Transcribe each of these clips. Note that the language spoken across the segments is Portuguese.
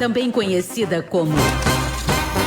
também conhecida como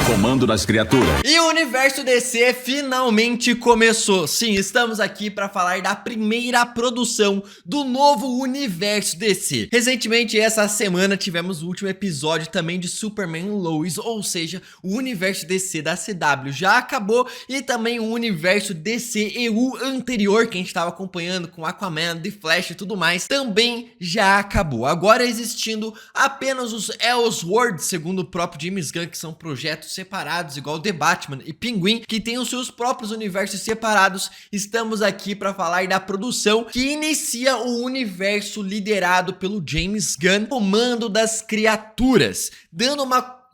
Comando das Criaturas. E o universo DC finalmente começou. Sim, estamos aqui para falar da primeira produção do novo universo DC. Recentemente, essa semana, tivemos o último episódio também de Superman Lois, ou seja, o universo DC da CW já acabou e também o universo DC EU anterior que a gente estava acompanhando com Aquaman, The Flash e tudo mais, também já acabou. Agora existindo apenas os Elseworlds, segundo o próprio James Gunn, que são projetos separados, igual The Batman e Pinguim, que tem os seus próprios universos separados. Estamos aqui para falar da produção que inicia o universo liderado pelo James Gunn, Comando das Criaturas, dando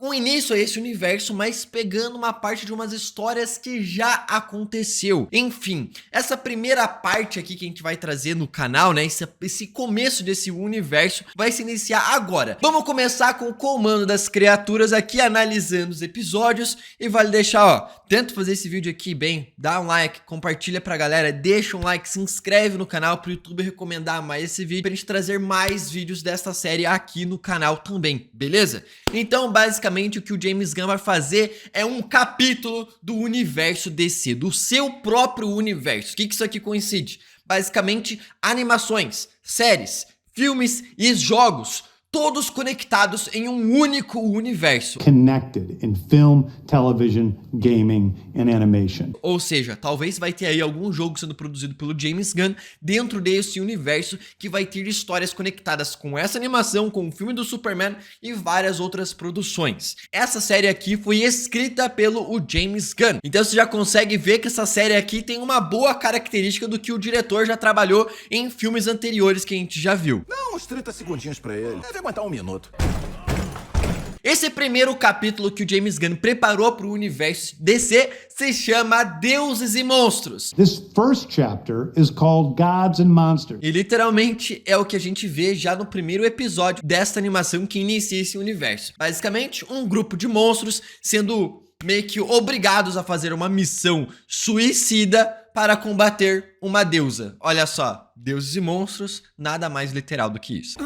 um início a esse universo, mas pegando uma parte de umas histórias que já aconteceu. Enfim, essa primeira parte aqui que a gente vai trazer no canal, né, esse começo desse universo vai se iniciar agora. Vamos começar com o Comando das Criaturas aqui, analisando os episódios, e vale deixar, ó, tento fazer esse vídeo aqui bem, dá um like, compartilha pra galera, deixa um like, se inscreve no canal pro YouTube recomendar mais esse vídeo, pra gente trazer mais vídeos dessa série aqui no canal também, beleza? Então, basicamente, o que o James Gunn vai fazer é um capítulo do universo DC, do seu próprio universo. O que isso aqui coincide? Basicamente, animações, séries, filmes e jogos, todos conectados em um único universo. Connected in film, television, gaming and animation. Ou seja, talvez vai ter aí algum jogo sendo produzido pelo James Gunn dentro desse universo que vai ter histórias conectadas com essa animação, com o filme do Superman e várias outras produções. Essa série aqui foi escrita pelo James Gunn. Então você já consegue ver que essa série aqui tem uma boa característica do que o diretor já trabalhou em filmes anteriores que a gente já viu. Dá uns 30 segundinhos pra ele. Deve aguentar um minuto. Esse primeiro capítulo que o James Gunn preparou para o universo DC se chama Deuses e Monstros. This first chapter is called Gods and Monsters. E literalmente é o que a gente vê já no primeiro episódio desta animação que inicia esse universo. Basicamente, um grupo de monstros sendo meio que obrigados a fazer uma missão suicida para combater uma deusa. Olha só, deuses e monstros, nada mais literal do que isso.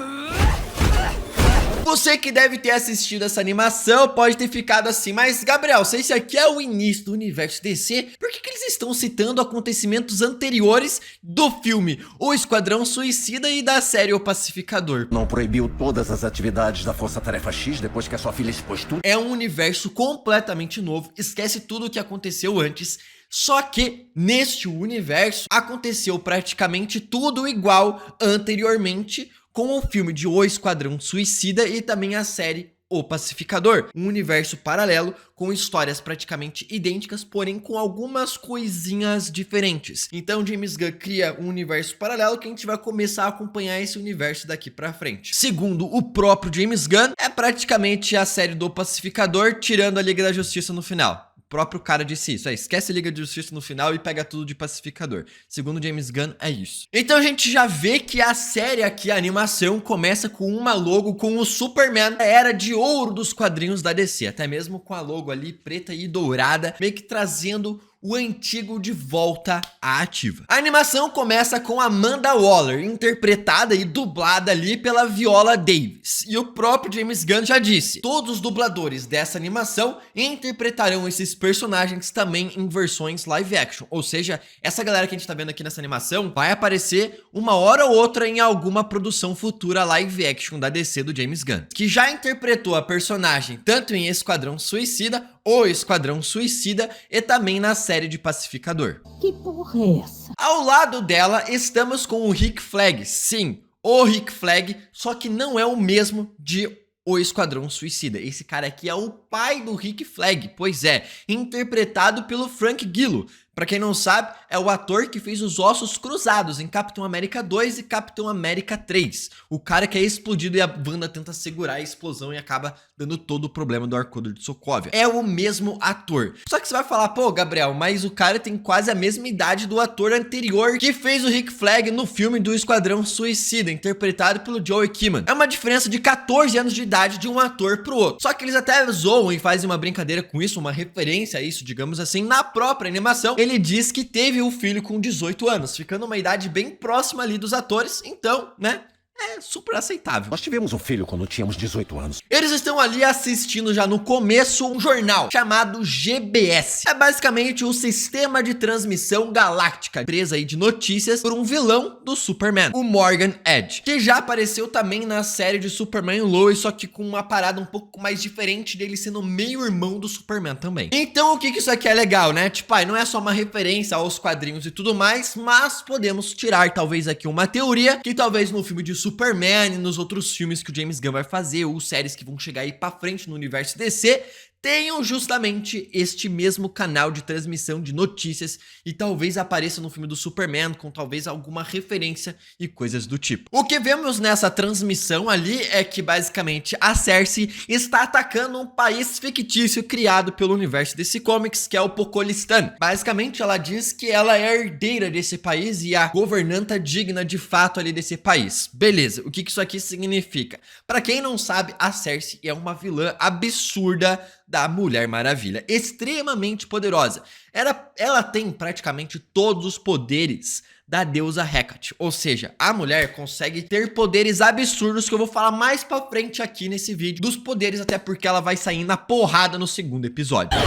Você que deve ter assistido essa animação pode ter ficado assim, mas Gabriel, se esse aqui é o início do universo DC, por que eles estão citando acontecimentos anteriores do filme O Esquadrão Suicida e da série O Pacificador? Não proibiu todas as atividades da Força Tarefa X depois que a sua filha expôs tudo? É um universo completamente novo, esquece tudo o que aconteceu antes. Só que neste universo aconteceu praticamente tudo igual anteriormente, com o filme de O Esquadrão Suicida e também a série O Pacificador. Um universo paralelo com histórias praticamente idênticas, porém com algumas coisinhas diferentes. Então James Gunn cria um universo paralelo que a gente vai começar a acompanhar esse universo daqui pra frente. Segundo o próprio James Gunn, é praticamente a série do Pacificador, tirando a Liga da Justiça no final. O próprio cara disse isso, esquece a Liga de Justiça no final e pega tudo de Pacificador. Segundo James Gunn, é isso. Então a gente já vê que a série aqui, a animação, começa com uma logo com o Superman, a era de ouro dos quadrinhos da DC. Até mesmo com a logo ali preta e dourada, meio que trazendo o antigo de volta à ativa. A animação começa com Amanda Waller, interpretada e dublada ali pela Viola Davis. E o próprio James Gunn já disse, todos os dubladores dessa animação interpretarão esses personagens também em versões live action. Ou seja, essa galera que a gente tá vendo aqui nessa animação vai aparecer uma hora ou outra em alguma produção futura live action da DC do James Gunn, que já interpretou a personagem tanto em Esquadrão Suicida, O Esquadrão Suicida e também na série de Pacificador. Que porra é essa? Ao lado dela estamos com o Rick Flag, sim, o Rick Flag, só que não é o mesmo de O Esquadrão Suicida. Esse cara aqui é o pai do Rick Flag, pois é, interpretado pelo Frank Grillo. Pra quem não sabe, é o ator que fez os ossos cruzados em Capitão América 2 e Capitão América 3. O cara que é explodido e a Wanda tenta segurar a explosão e acaba dando todo o problema do Arcodor de Sokovia. É o mesmo ator. Só que você vai falar, pô, Gabriel, mas o cara tem quase a mesma idade do ator anterior que fez o Rick Flag no filme do Esquadrão Suicida, interpretado pelo Joel Kinnaman. É uma diferença de 14 anos de idade de um ator pro outro. Só que eles até zoam e fazem uma brincadeira com isso, uma referência a isso, digamos assim, na própria animação. Ele diz que teve o filho com 18 anos, ficando uma idade bem próxima ali dos atores, então, né, é super aceitável. Nós tivemos um filho quando tínhamos 18 anos. Eles estão ali assistindo já no começo um jornal chamado GBS. É basicamente o Sistema de Transmissão Galáctica, empresa aí de notícias por um vilão do Superman, o Morgan Edge, que já apareceu também na série de Superman Lois, só que com uma parada um pouco mais diferente dele sendo meio-irmão do Superman também. Então o que isso aqui é legal, né? Tipo, não é só uma referência aos quadrinhos e tudo mais, mas podemos tirar talvez aqui uma teoria que talvez no filme de Superman e nos outros filmes que o James Gunn vai fazer, ou séries que vão chegar aí pra frente no universo DC, tenham justamente este mesmo canal de transmissão de notícias e talvez apareça no filme do Superman com talvez alguma referência e coisas do tipo. O que vemos nessa transmissão ali é que basicamente a Cersei está atacando um país fictício criado pelo universo DC Comics, que é o Pokolistan. Basicamente ela diz que ela é a herdeira desse país e a governanta digna de fato ali desse país. Beleza, o que isso aqui significa? Pra quem não sabe, a Cersei é uma vilã absurda da Mulher Maravilha, extremamente poderosa. Ela tem praticamente todos os poderes da deusa Hecate, ou seja, a mulher consegue ter poderes absurdos que eu vou falar mais pra frente aqui nesse vídeo dos poderes, até porque ela vai sair na porrada no segundo episódio.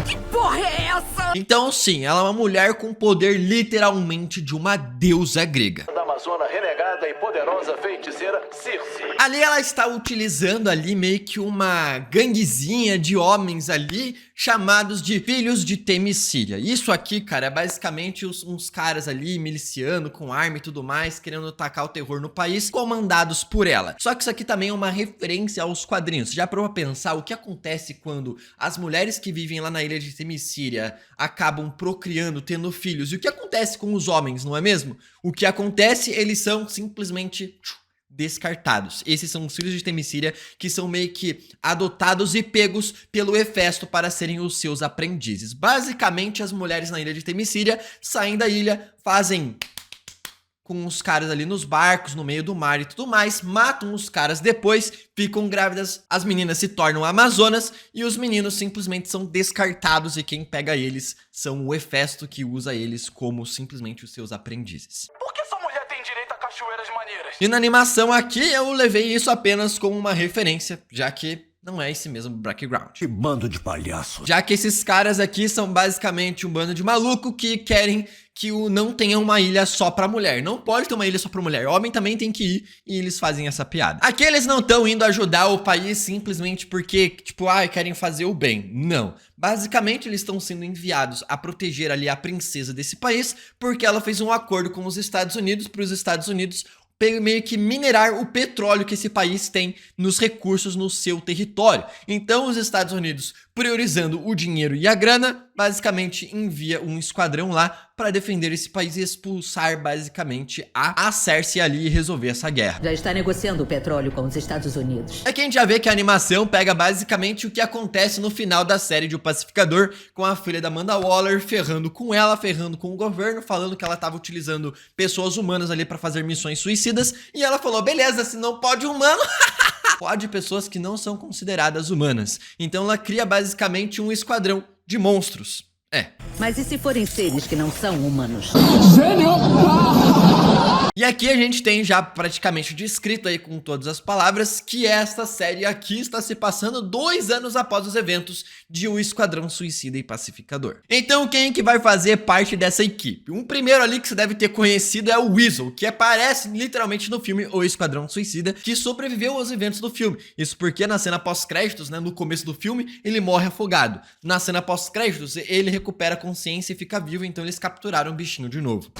Que porra é essa? Então sim, ela é uma mulher com poder literalmente de uma deusa grega. Da Amazona renegada e poderosa feiticeira Circe. Ali ela está utilizando ali meio que uma ganguezinha de homens ali chamados de Filhos de Temícera. Isso aqui, cara, é basicamente uns caras ali miliciano com arma e tudo mais, querendo atacar o terror no país, comandados por ela. Só que isso aqui também é uma referência aos quadrinhos. Você já parou pra pensar o que acontece quando as mulheres que vivem lá na ilha de Temícera acabam procriando, tendo filhos? E o que acontece com os homens, não é mesmo? O que acontece, eles são simplesmente descartados. Esses são os filhos de Temícera que são meio que adotados e pegos pelo Hefesto para serem os seus aprendizes. Basicamente, as mulheres na ilha de Temícera saem da ilha, fazem com os caras ali nos barcos, no meio do mar e tudo mais, matam os caras depois, ficam grávidas, as meninas se tornam amazonas e os meninos simplesmente são descartados e quem pega eles são o Hefesto, que usa eles como simplesmente os seus aprendizes. Por que sua mulher tem direito a cachoeiras maneiras? E na animação aqui eu levei isso apenas como uma referência, já que não é esse mesmo background. Que bando de palhaço. Já que esses caras aqui são basicamente um bando de maluco que querem que não tenha uma ilha só pra mulher. Não pode ter uma ilha só pra mulher. Homem também tem que ir e eles fazem essa piada. Aqui eles não estão indo ajudar o país simplesmente porque, tipo, querem fazer o bem. Não. Basicamente eles estão sendo enviados a proteger ali a princesa desse país porque ela fez um acordo com os Estados Unidos para os Estados Unidos meio que minerar o petróleo que esse país tem nos recursos no seu território. Então os Estados Unidos, priorizando o dinheiro e a grana, basicamente envia um esquadrão lá para defender esse país e expulsar basicamente a Cersei ali e resolver essa guerra. Já está negociando o petróleo com os Estados Unidos. Aqui a gente já vê que a animação pega basicamente o que acontece no final da série de O Pacificador, com a filha da Amanda Waller ferrando com ela, ferrando com o governo, falando que ela estava utilizando pessoas humanas ali para fazer missões suicidas, e ela falou, beleza, se não pode humano... pode pessoas que não são consideradas humanas. Então ela cria basicamente um esquadrão de monstros. Mas e se forem seres que não são humanos? E aqui a gente tem já praticamente descrito aí com todas as palavras que esta série aqui está se passando 2 anos após os eventos de O Esquadrão Suicida e Pacificador. Então quem que vai fazer parte dessa equipe? Um primeiro ali que você deve ter conhecido é o Weasel, que aparece literalmente no filme O Esquadrão Suicida, que sobreviveu aos eventos do filme. Isso porque na cena pós-créditos, né, no começo do filme, ele morre afogado. Na cena pós-créditos, ele recupera a consciência e fica vivo, então eles capturaram o bichinho de novo.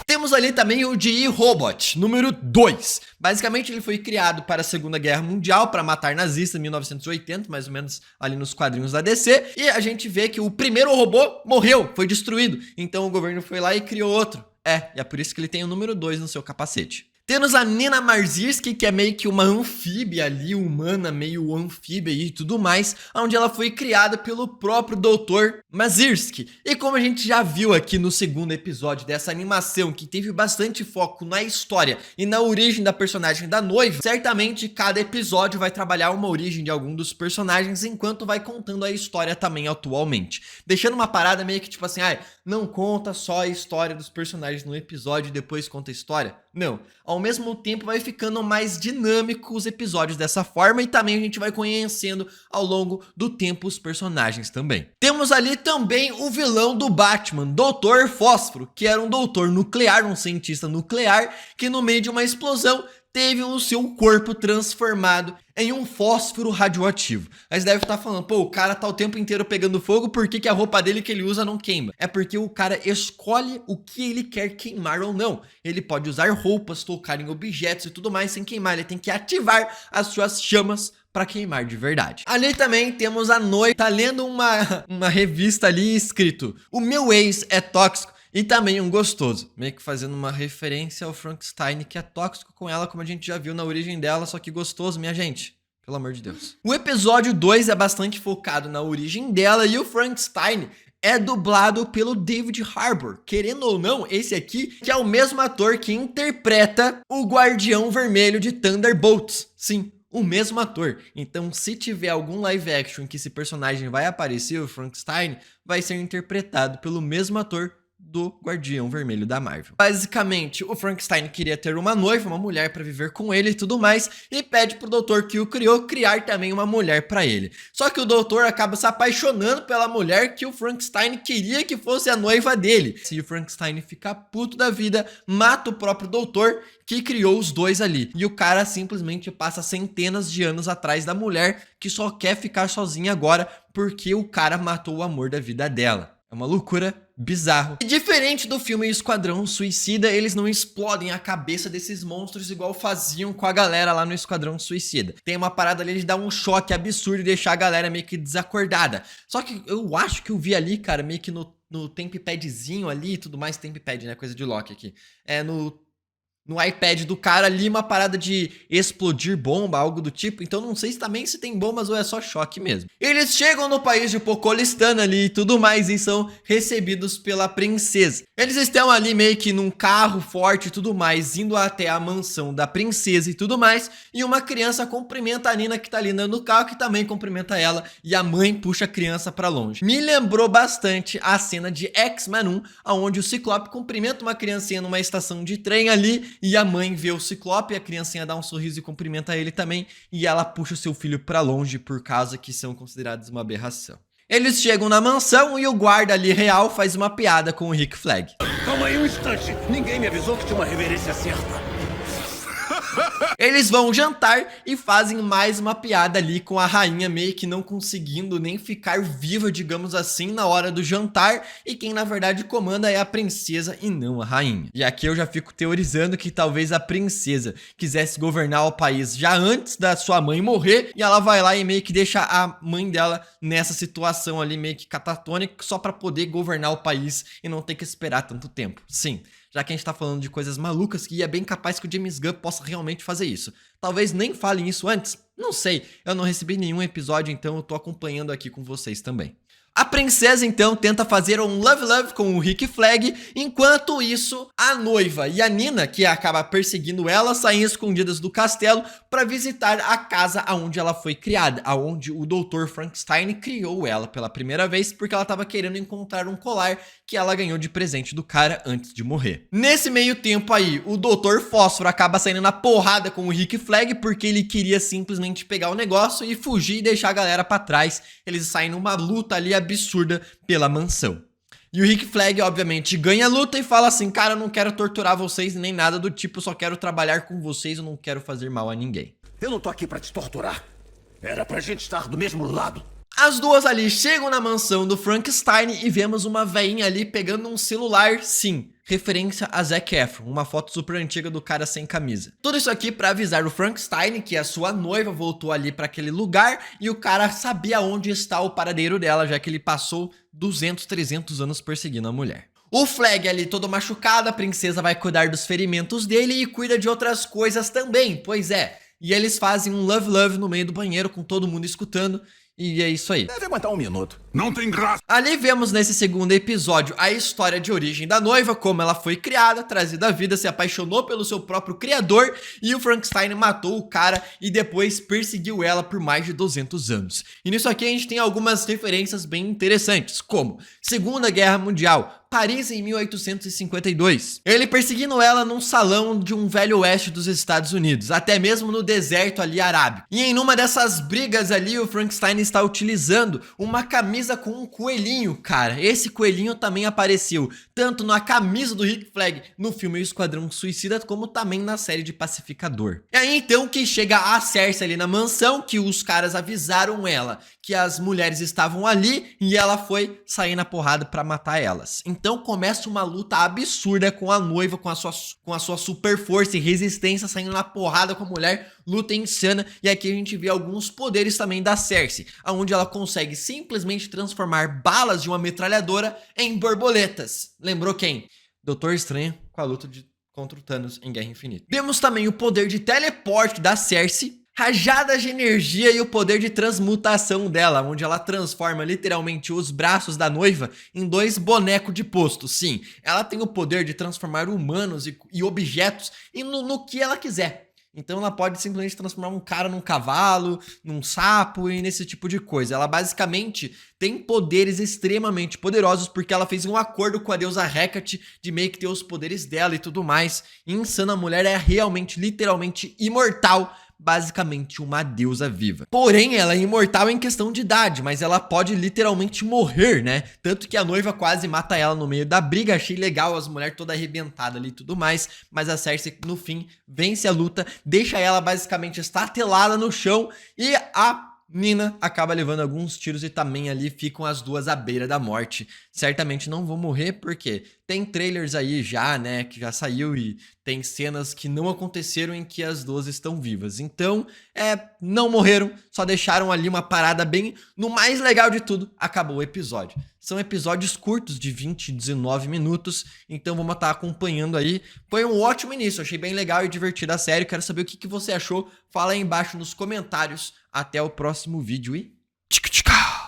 Temos ali também o GE Robot, número 2. Basicamente ele foi criado para a Segunda Guerra Mundial, para matar nazistas em 1980, mais ou menos ali nos quadrinhos da DC. E a gente vê que o primeiro robô morreu, foi destruído. Então o governo foi lá e criou outro. E é por isso que ele tem o número 2 no seu capacete. Temos a Nina Marzinski, que é meio que uma anfíbia ali, humana, meio anfíbia e tudo mais, onde ela foi criada pelo próprio Dr. Marzinski. E como a gente já viu aqui no segundo episódio dessa animação, que teve bastante foco na história e na origem da personagem da noiva, certamente cada episódio vai trabalhar uma origem de algum dos personagens, enquanto vai contando a história também atualmente. Deixando uma parada meio que tipo assim, não conta só a história dos personagens no episódio e depois conta a história. Não, ao mesmo tempo vai ficando mais dinâmico os episódios dessa forma e também a gente vai conhecendo ao longo do tempo os personagens também. Temos ali também o vilão do Batman, Dr. Fósforo, que era um doutor nuclear, um cientista nuclear, que no meio de uma explosão teve o seu corpo transformado em um fósforo radioativo. Aí você deve estar falando, pô, o cara tá o tempo inteiro pegando fogo, por que a roupa dele que ele usa não queima? É porque o cara escolhe o que ele quer queimar ou não. Ele pode usar roupas, tocar em objetos e tudo mais sem queimar, ele tem que ativar as suas chamas para queimar de verdade. Ali também temos a noiva, tá lendo uma revista ali escrito, o meu ex é tóxico. E também um gostoso, meio que fazendo uma referência ao Frankenstein, que é tóxico com ela, como a gente já viu na origem dela, só que gostoso, minha gente. Pelo amor de Deus. O episódio 2 é bastante focado na origem dela e o Frankenstein é dublado pelo David Harbour. Querendo ou não, esse aqui que é o mesmo ator que interpreta o Guardião Vermelho de Thunderbolts. Sim, o mesmo ator. Então, se tiver algum live action que esse personagem vai aparecer, o Frankenstein, vai ser interpretado pelo mesmo ator do Guardião Vermelho da Marvel. Basicamente, o Frankenstein queria ter uma noiva, uma mulher para viver com ele e tudo mais, e pede pro doutor que o criou criar também uma mulher para ele. Só que o doutor acaba se apaixonando pela mulher que o Frankenstein queria que fosse a noiva dele. Se o Frankenstein ficar puto da vida, mata o próprio doutor que criou os dois ali. E o cara simplesmente passa centenas de anos atrás da mulher que só quer ficar sozinha agora porque o cara matou o amor da vida dela. É uma loucura bizarro. E diferente do filme Esquadrão Suicida, eles não explodem a cabeça desses monstros igual faziam com a galera lá no Esquadrão Suicida. Tem uma parada ali de dar um choque absurdo e deixar a galera meio que desacordada. Só que eu acho que eu vi ali, cara, meio que no tempadzinho ali e tudo mais, tempad, né, coisa de Loki aqui. No iPad do cara ali, uma parada de explodir bomba, algo do tipo. Então não sei se também se tem bombas ou é só choque mesmo. Eles chegam no país de Pokolistana ali e tudo mais e são recebidos pela princesa. Eles estão ali meio que num carro forte e tudo mais, indo até a mansão da princesa e tudo mais. E uma criança cumprimenta a Nina que tá ali no carro, que também cumprimenta ela. E a mãe puxa a criança pra longe. Me lembrou bastante a cena de X-Men 1, onde o Ciclope cumprimenta uma criancinha numa estação de trem ali. E a mãe vê o Ciclope, a criancinha dá um sorriso e cumprimenta ele também, e ela puxa o seu filho pra longe por causa que são considerados uma aberração. Eles chegam na mansão e o guarda ali real faz uma piada com o Rick Flag. Calma aí um instante, ninguém me avisou que tinha uma reverência certa. Eles vão jantar e fazem mais uma piada ali com a rainha meio que não conseguindo nem ficar viva, digamos assim, na hora do jantar, e quem na verdade comanda é a princesa e não a rainha. E aqui eu já fico teorizando que talvez a princesa quisesse governar o país já antes da sua mãe morrer, e ela vai lá e meio que deixa a mãe dela nessa situação ali meio que catatônica só pra poder governar o país e não ter que esperar tanto tempo. Sim, já que a gente tá falando de coisas malucas, que é bem capaz que o James Gunn possa realmente fazer isso. Talvez nem falem isso antes, não sei. Eu não recebi nenhum episódio, então eu tô acompanhando aqui com vocês também. A princesa, então, tenta fazer um love-love com o Rick Flag, enquanto isso, a noiva e a Nina, que acaba perseguindo ela, saem escondidas do castelo para visitar a casa onde ela foi criada, onde o Dr. Frankenstein criou ela pela primeira vez, porque ela estava querendo encontrar um colar que ela ganhou de presente do cara antes de morrer. Nesse meio tempo aí, o Dr. Fósforo acaba saindo na porrada com o Rick Flag, porque ele queria simplesmente pegar o negócio e fugir e deixar a galera para trás. Eles saem numa luta ali absurda pela mansão. E o Rick Flag, obviamente, ganha a luta e fala assim, cara, eu não quero torturar vocês nem nada do tipo, eu só quero trabalhar com vocês, eu não quero fazer mal a ninguém. Eu não tô aqui pra te torturar. Era pra gente estar do mesmo lado. As duas ali chegam na mansão do Frankenstein e vemos uma veinha ali pegando um celular, sim, referência a Zac Efron, uma foto super antiga do cara sem camisa. Tudo isso aqui pra avisar o Frankenstein que a sua noiva voltou ali pra aquele lugar e o cara sabia onde está o paradeiro dela, já que ele passou 200, 300 anos perseguindo a mulher. O Flag ali todo machucado, a princesa vai cuidar dos ferimentos dele e cuida de outras coisas também, pois é. E eles fazem um love no meio do banheiro com todo mundo escutando. E é isso aí. Deve aguentar um minuto. Não tem graça. Ali vemos nesse segundo episódio a história de origem da noiva, como ela foi criada, trazida à vida, se apaixonou pelo seu próprio criador e o Frankenstein matou o cara e depois perseguiu ela por mais de 200 anos. E nisso aqui a gente tem algumas referências bem interessantes, como Segunda Guerra Mundial, Paris em 1852. Ele perseguindo ela num salão de um velho oeste dos Estados Unidos, até mesmo no deserto ali arábico. E em uma dessas brigas ali, o Frankenstein está utilizando uma camisa com um coelhinho, cara. Esse coelhinho também apareceu tanto na camisa do Rick Flag no filme Esquadrão Suicida, como também na série de Pacificador. E aí então que chega a Cersei ali na mansão, que os caras avisaram ela que as mulheres estavam ali e ela foi sair na porrada pra matar elas. Então começa uma luta absurda com a noiva, com a sua super força e resistência, saindo na porrada com a mulher, luta insana. E aqui a gente vê alguns poderes também da Cersei, onde ela consegue simplesmente transformar balas de uma metralhadora em borboletas. Lembrou quem? Doutor Estranho com a luta contra o Thanos em Guerra Infinita. Vemos também o poder de teleporte da Cersei, rajadas de energia e o poder de transmutação dela, onde ela transforma literalmente os braços da noiva em 2 bonecos de posto. Sim, ela tem o poder de transformar humanos e objetos no que ela quiser. Então ela pode simplesmente transformar um cara num cavalo, num sapo e nesse tipo de coisa. Ela basicamente tem poderes extremamente poderosos porque ela fez um acordo com a deusa Hecate de meio que ter os poderes dela e tudo mais. E insana, a mulher é realmente, literalmente imortal. Basicamente uma deusa viva. Porém, ela é imortal em questão de idade, mas ela pode literalmente morrer, né? Tanto que a noiva quase mata ela no meio da briga. Achei legal, as mulheres toda arrebentada ali e tudo mais. Mas a Cersei, no fim, vence a luta, deixa ela basicamente estatelada no chão e a Nina acaba levando alguns tiros e também ali ficam as duas à beira da morte. Certamente não vão morrer porque tem trailers aí já, né, que já saiu e tem cenas que não aconteceram em que as duas estão vivas. Então, não morreram, só deixaram ali uma parada bem... No mais legal de tudo, acabou o episódio. São episódios curtos de 20, 19 minutos, então vamos estar acompanhando aí. Foi um ótimo início, achei bem legal e divertido a série. Quero saber o que você achou. Fala aí embaixo nos comentários. Até o próximo vídeo e